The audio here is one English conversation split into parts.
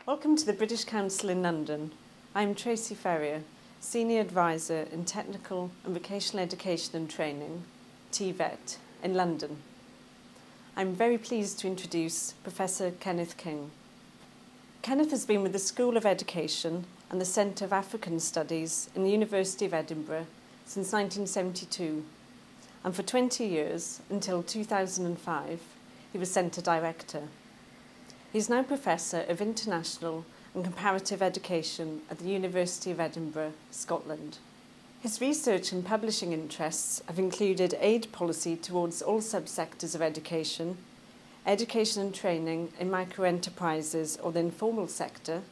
Welcome to the British Council in London. I'm Tracy Ferrier, Senior Advisor in Technical and Vocational Education and Training, TVET, in London. I'm very pleased to introduce Professor Kenneth King. Kenneth has been with the School of Education and the Centre of African Studies in the University of Edinburgh since 1972, and for 20 years, until 2005, he was Centre Director. He is now Professor of International and Comparative Education at the University of Edinburgh, Scotland. His research and publishing interests have included aid policy towards all subsectors of education, education and training in micro-enterprises or the informal sector,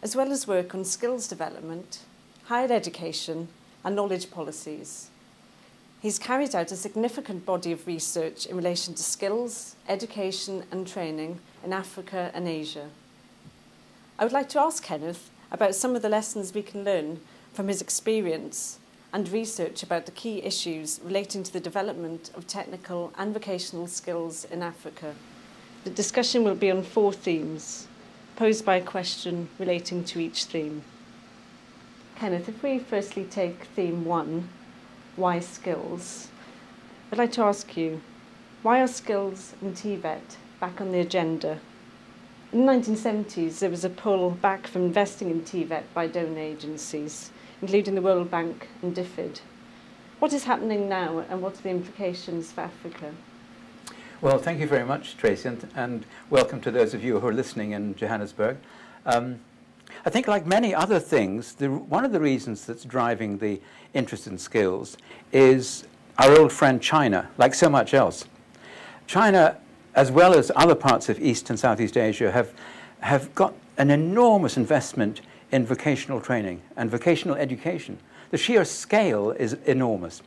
as well as work on skills development, higher education and knowledge policies. He's carried out a significant body of research in relation to skills, education and training in Africa and Asia. I would like to ask Kenneth about some of the lessons we can learn from his experience and research about the key issues relating to the development of technical and vocational skills in Africa. The discussion will be on 4 themes, posed by a question relating to each theme. Kenneth, if we firstly take theme 1, why skills? I'd like to ask you, why are skills and TVET back on the agenda? In the 1970s, there was a pull back from investing in TVET by donor agencies, including the World Bank and DFID. What is happening now, and what are the implications for Africa? Well, thank you very much, Tracy, and welcome to those of you who are listening in Johannesburg. I think, like many other things, one of the reasons that's driving the interest in skills is our old friend China, like so much else. China, as well as other parts of East and Southeast Asia, have got an enormous investment in vocational training and vocational education. The sheer scale is enormous.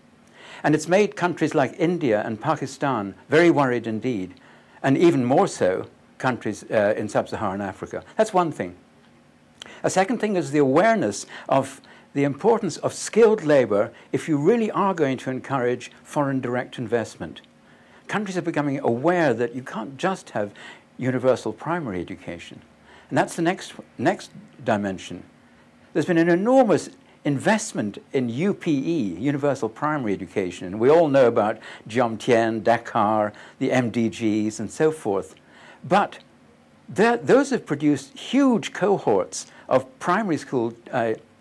And it's made countries like India and Pakistan very worried indeed, and even more so countries in sub-Saharan Africa. That's one thing. A second thing is the awareness of the importance of skilled labour if you really are going to encourage foreign direct investment. Countries are becoming aware that you can't just have universal primary education. And that's the next dimension. There's been an enormous investment in UPE, universal primary education. And we all know about Jomtien, Dakar, the MDGs, and so forth. But those have produced huge cohorts of primary school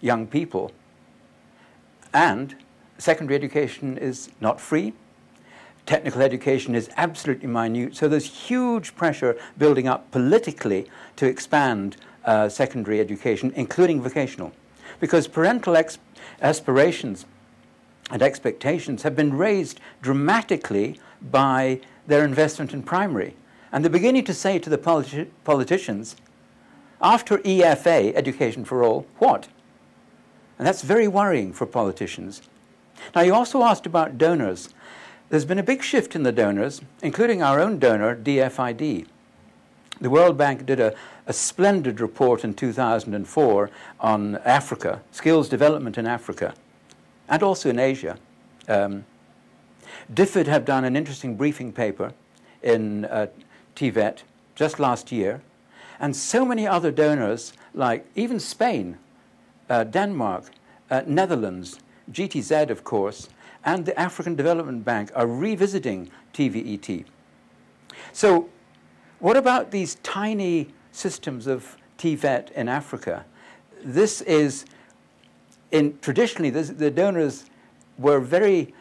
young people. And secondary education is not free. Technical education is absolutely minute. So there's huge pressure building up politically to expand secondary education, including vocational. Because parental aspirations and expectations have been raised dramatically by their investment in primary. And they're beginning to say to the politicians, after EFA, Education for All, what? And that's very worrying for politicians. Now, you also asked about donors. There's been a big shift in the donors, including our own donor, DFID. The World Bank did a splendid report in 2004 on Africa, skills development in Africa, and also in Asia. DFID have done an interesting briefing paper in TVET just last year, and so many other donors, like even Spain, Denmark, Netherlands, GTZ, of course, and the African Development Bank are revisiting TVET. So what about these tiny systems of TVET in Africa? This is, traditionally, the donors were very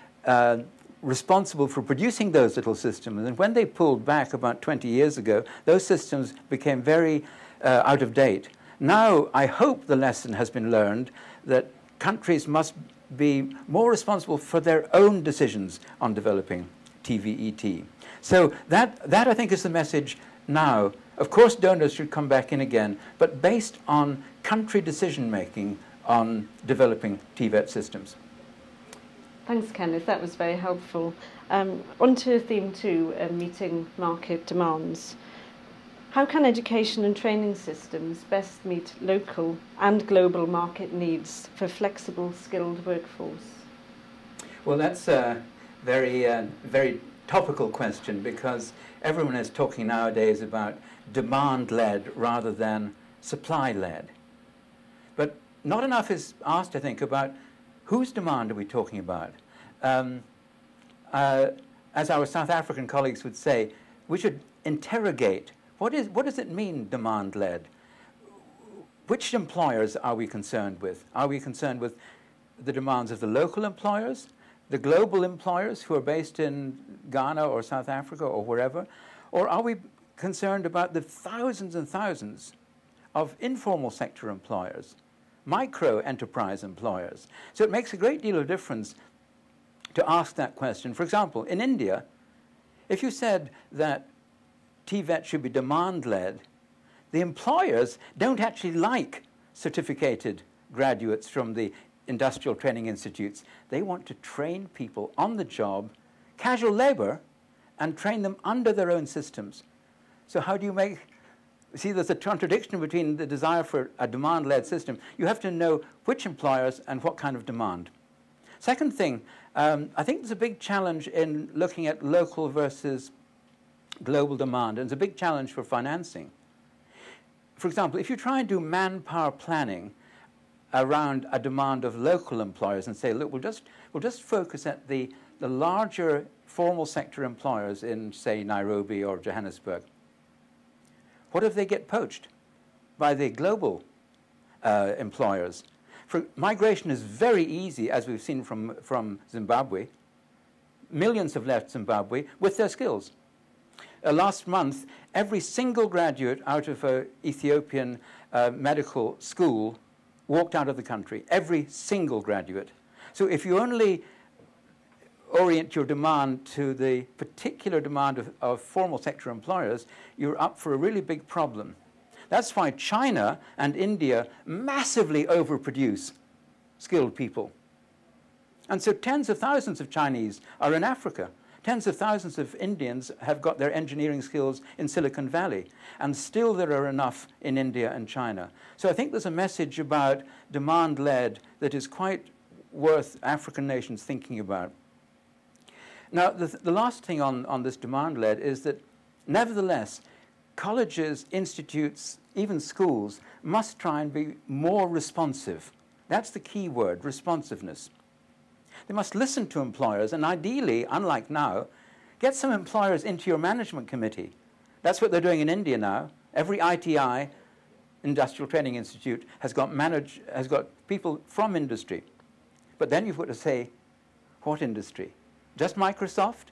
responsible for producing those little systems. And when they pulled back about 20 years ago, those systems became very out of date. Now, I hope the lesson has been learned that countries must be more responsible for their own decisions on developing TVET. So that I think is the message now. Of course, donors should come back in again, but based on country decision-making on developing TVET systems. Thanks, Kenneth. That was very helpful. On to theme 2, meeting market demands. How can education and training systems best meet local and global market needs for flexible, skilled workforce? Well, that's a very topical question, because everyone is talking nowadays about demand-led rather than supply-led. But not enough is asked, I think, about whose demand are we talking about. As our South African colleagues would say, we should interrogate what does it mean, demand-led? Which employers are we concerned with? Are we concerned with the demands of the local employers, the global employers who are based in Ghana or South Africa or wherever? Or are we concerned about the thousands and thousands of informal sector employers, micro-enterprise employers? So it makes a great deal of difference to ask that question. For example, in India, if you said that TVET should be demand-led, the employers don't actually like certificated graduates from the industrial training institutes. They want to train people on the job, casual labor, and train them under their own systems. So how do you make... See, there's a contradiction between the desire for a demand-led system. You have to know which employers and what kind of demand. Second thing, I think there's a big challenge in looking at local versus global demand, and it's a big challenge for financing. For example, if you try and do manpower planning around a demand of local employers and say, look, we'll just focus at the larger formal sector employers in, say, Nairobi or Johannesburg, what if they get poached by the global employers? Migration is very easy, as we've seen from Zimbabwe. Millions have left Zimbabwe with their skills. Last month, every single graduate out of an Ethiopian medical school walked out of the country. Every single graduate. So if you only orient your demand to the particular demand of formal sector employers, you're up for a really big problem. That's why China and India massively overproduce skilled people. And so tens of thousands of Chinese are in Africa. Tens of thousands of Indians have got their engineering skills in Silicon Valley, and still there are enough in India and China. So I think there's a message about demand-led that is quite worth African nations thinking about. Now, the last thing on this demand-led is that, nevertheless, colleges, institutes, even schools must try and be more responsive. That's the key word, responsiveness. They must listen to employers and ideally, unlike now, get some employers into your management committee. That's what they're doing in India now. Every ITI, Industrial Training Institute, has got people from industry. But then you've got to say, what industry? Just Microsoft?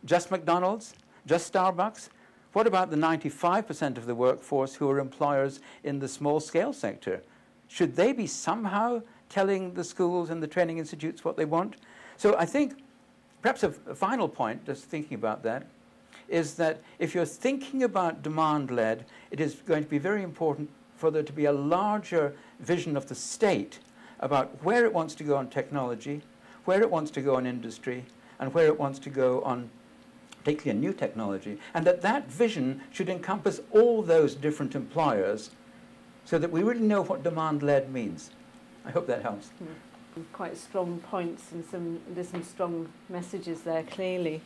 Just McDonald's? Just Starbucks? What about the 95% of the workforce who are employers in the small-scale sector? Should they be somehow telling the schools and the training institutes what they want? So I think perhaps a final point, just thinking about that, is that if you're thinking about demand-led, it is going to be very important for there to be a larger vision of the state about where it wants to go on technology, where it wants to go on industry, and where it wants to go on particularly a new technology, and that vision should encompass all those different employers so that we really know what demand-led means. I hope that helps. Quite strong points and there's some strong messages there, clearly.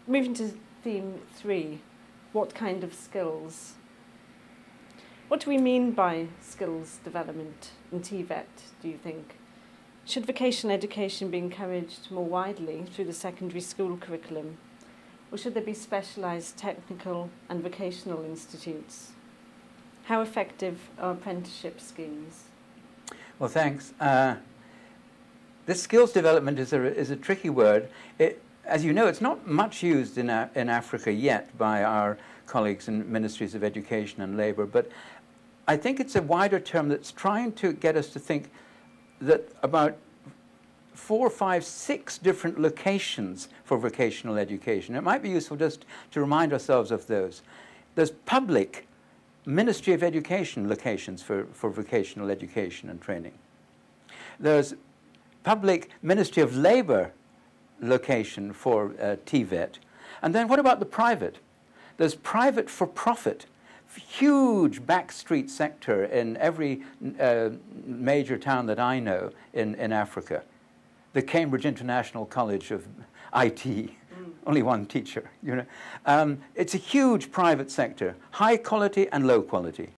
Moving to theme 3, what kind of skills? What do we mean by skills development in TVET, do you think? Should vocational education be encouraged more widely through the secondary school curriculum? Or should there be specialised technical and vocational institutes? How effective are apprenticeship schemes? Well, thanks. This skills development is a tricky word. As you know, it's not much used in Africa yet by our colleagues in ministries of education and labour, but I think it's a wider term that's trying to get us to think that about 4, 5, 6 different locations for vocational education. It might be useful just to remind ourselves of those. There's public Ministry of Education locations for vocational education and training. There's public Ministry of Labour location for TVET. And then what about the private? There's private for-profit, huge backstreet sector in every major town that I know in Africa. The Cambridge International College of IT, only one teacher, you know. It's a huge private sector, high quality and low quality.